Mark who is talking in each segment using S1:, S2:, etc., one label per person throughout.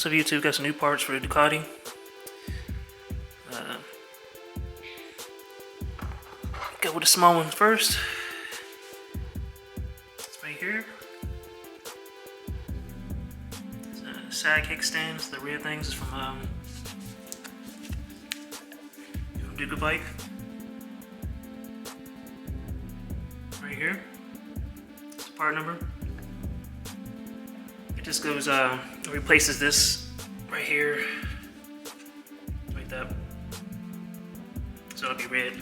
S1: What's up, YouTube? Got some new parts for the Ducati. Go with the small one first. It's right here. It's a side kickstand. It's the rear things. It's from Ducabike. Right here. It's the part number. It just goes, replaces this right here, like that. So it'll be red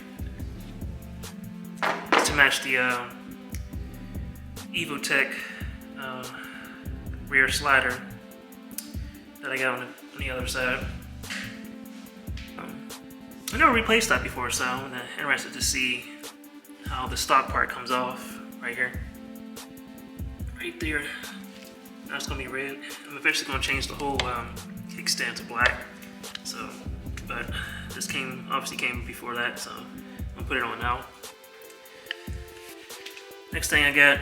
S1: to match the Evotech rear slider that I got on the other side. I never replaced that before, so I'm interested to see how the stock part comes off right here. Right there. That's gonna be red. I'm eventually gonna change the whole kickstand to black. So, but this obviously came before that, so I'm gonna put it on now. Next thing I got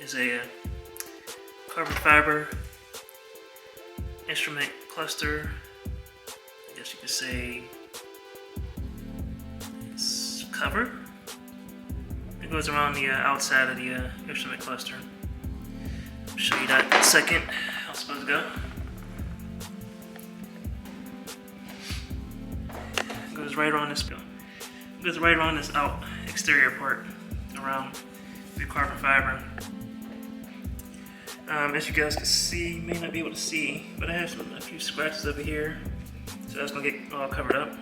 S1: is a carbon fiber instrument cluster. I guess you could say it's cover. It goes around the outside of the instrument cluster. I'll show you that in a second. How it's supposed to go. It goes right around this. It goes right around this exterior part around the carbon fiber. As you guys can see, you may not be able to see, but I have a few scratches over here, so that's gonna get all covered up.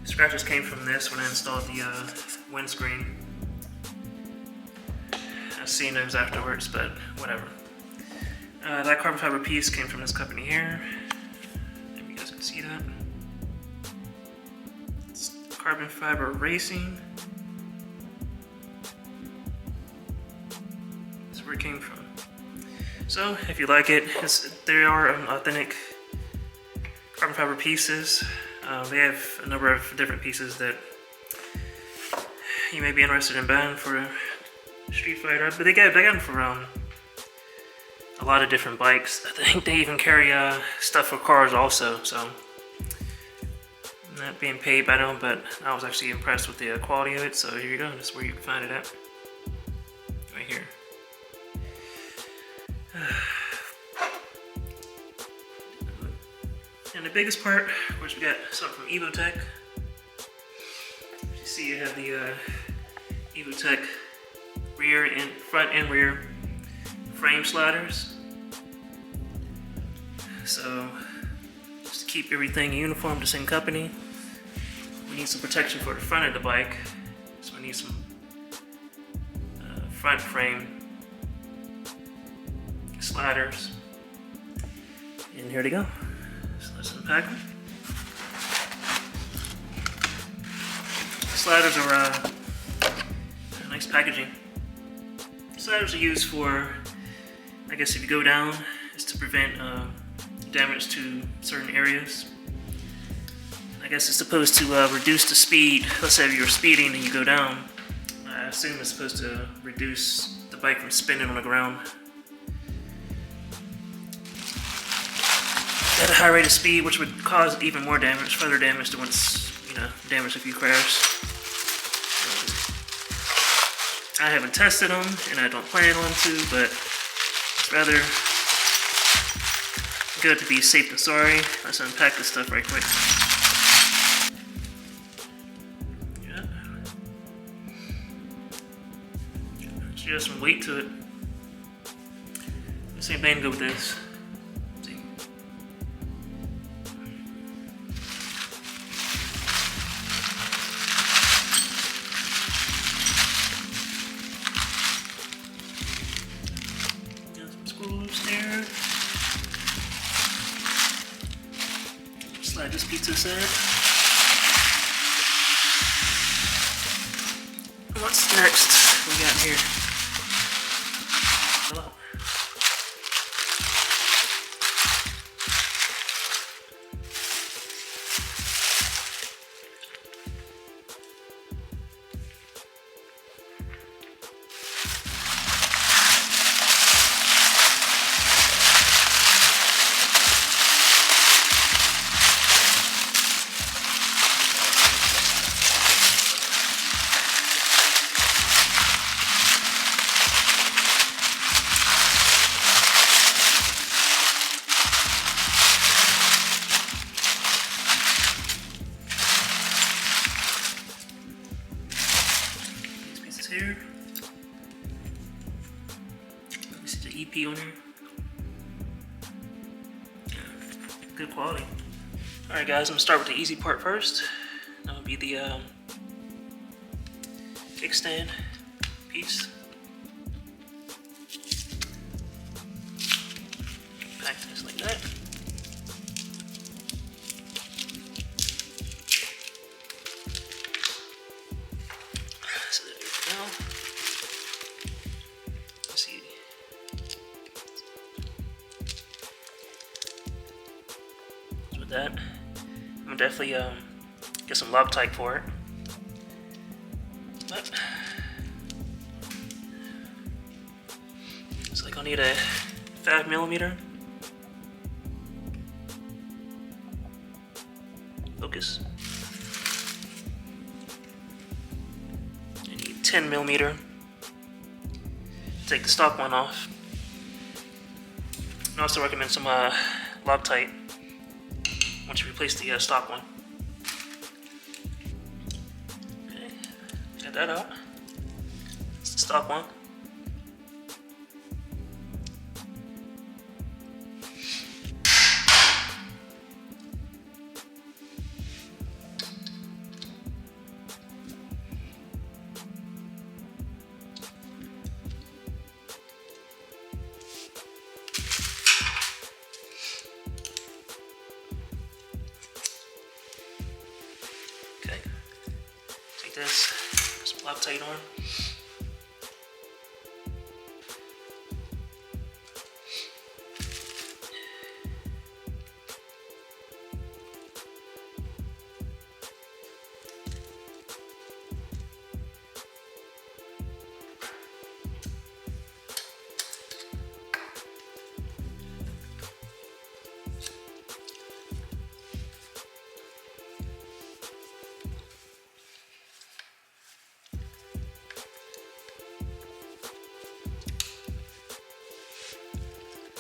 S1: Scratches came from this when I installed the windscreen. I've seen those afterwards, but whatever. That carbon fiber piece came from this company here. Maybe you guys can see that. It's Carbon Fiber Racing. That's where it came from. So, if you like it, they are authentic carbon fiber pieces. They have a number of different pieces that you may be interested in buying for Street Fighter, but they got them for a lot of different bikes. I think they even carry stuff for cars also, so I'm not being paid by them, but I was actually impressed with the quality of it, so here you go. That's where you can find it at. Right here. And the biggest part, of course, we got something from Evotech. As you see, you have the Evotech front and rear frame sliders. So, just to keep everything uniform, the same company, we need some protection for the front of the bike. So we need some front frame sliders. And here they go. So let's unpack them. The sliders are nice packaging. Sliders are used for, I guess if you go down, is to prevent damage to certain areas. I guess it's supposed to reduce the speed. Let's say you're speeding and you go down. I assume it's supposed to reduce the bike from spinning on the ground. At a high rate of speed, which would cause even more damage, further damage to what's, damaged if you crash. I haven't tested them, and I don't plan on to, but it's rather good to be safe than sorry. Let's unpack this stuff right quick. Yeah. She has some weight to it. The same thing to go with this. See. There. Slide this piece aside. What's next we got here? Hello. PP on here. Yeah, good quality. Alright guys, I'm gonna start with the easy part first. That'll be the kickstand piece. Pack this like that. So there we go. Let's see. So with that, I'm gonna definitely get some Loctite for it. But it's like I'll need a 5mm. Focus. I need 10mm. Take the stock one off. I also recommend some Loctite once you replace the stock one. Okay, get that out. It's the stock one. Okay, take this, put some Loctite on.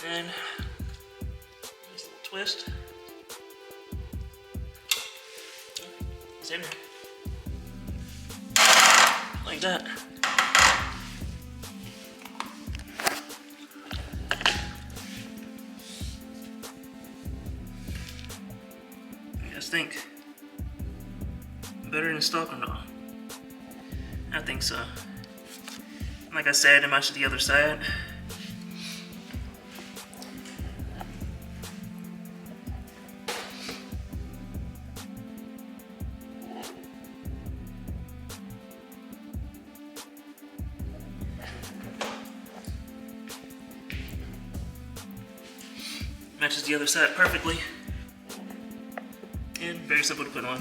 S1: And nice little twist. It's in there. Like that. You guys think better than stock or not? I think so. Like I said, it matches the other side. Matches the other side perfectly. And very simple to put on.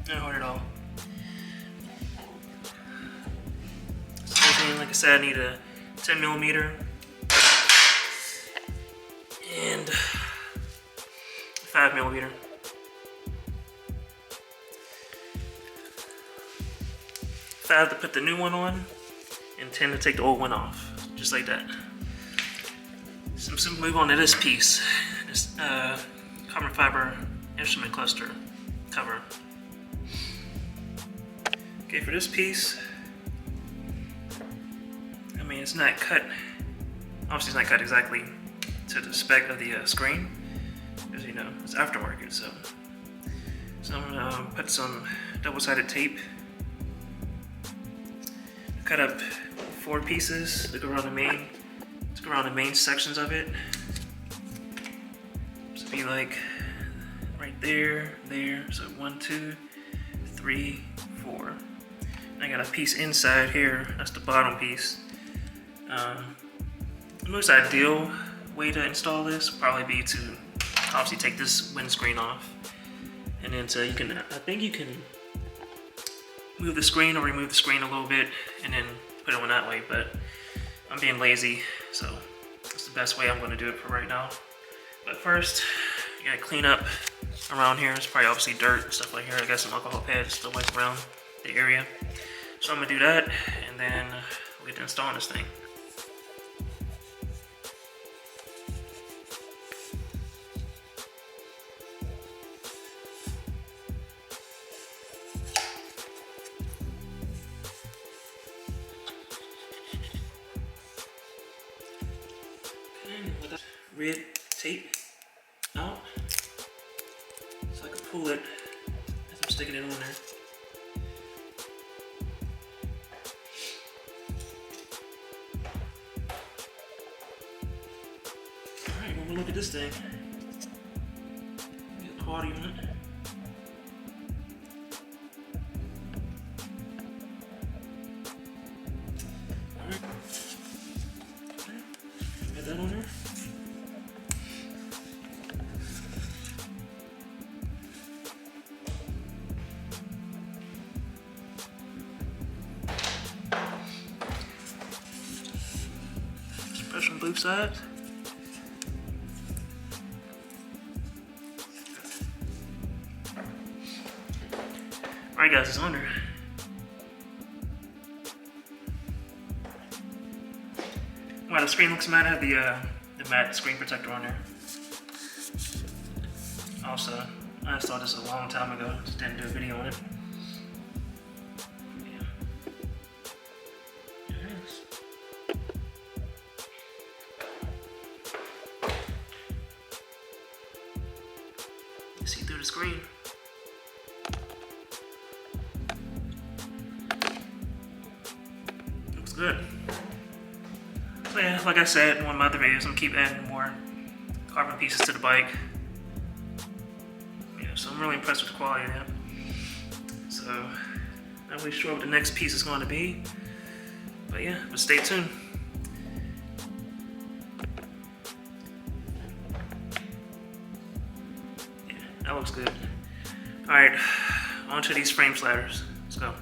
S1: Not hard at all. So again, like I said, I need a 10mm and 5mm. 5 to put the new one on, and 10 to take the old one off, just like that. So I'm going to move on to this piece, this carbon fiber instrument cluster cover. Okay, for this piece, I mean, it's not cut, obviously it's not cut exactly to the spec of the screen, because you know, it's aftermarket, so I'm going to put some double-sided tape, cut up 4 pieces to go around the main sections of it. So be like right there, so 1, 2, 3, 4. And I got a piece inside here, that's the bottom piece. The most ideal way to install this would probably be to obviously take this windscreen off, and then so you can, I think you can move the screen or remove the screen a little bit and then put it on that way, but I'm being lazy, so that's the best way I'm going to do it for right now. But first, you gotta clean up around here. It's probably obviously dirt and stuff like here. I got some alcohol pads to wipe around the area. So I'm gonna do that, and then we'll get to installing this thing. red tape out so I can pull it as I'm sticking it on there. Alright, when we look at this thing, get the quality on it. Alright, get that on there. Press on both sides. Alright guys, it's on there. Wow, the screen looks matte. I have the matte screen protector on there. Also, I installed this a long time ago, just didn't do a video on it. Yeah. There it is. You see through the screen. Looks good. So yeah, like I said in one of my other videos, I'm gonna keep adding more carbon pieces to the bike. Yeah, so I'm really impressed with the quality of that. So, not really sure what the next piece is going to be, but yeah, but stay tuned. Yeah, that looks good. All right, on to these frame sliders. Let's go.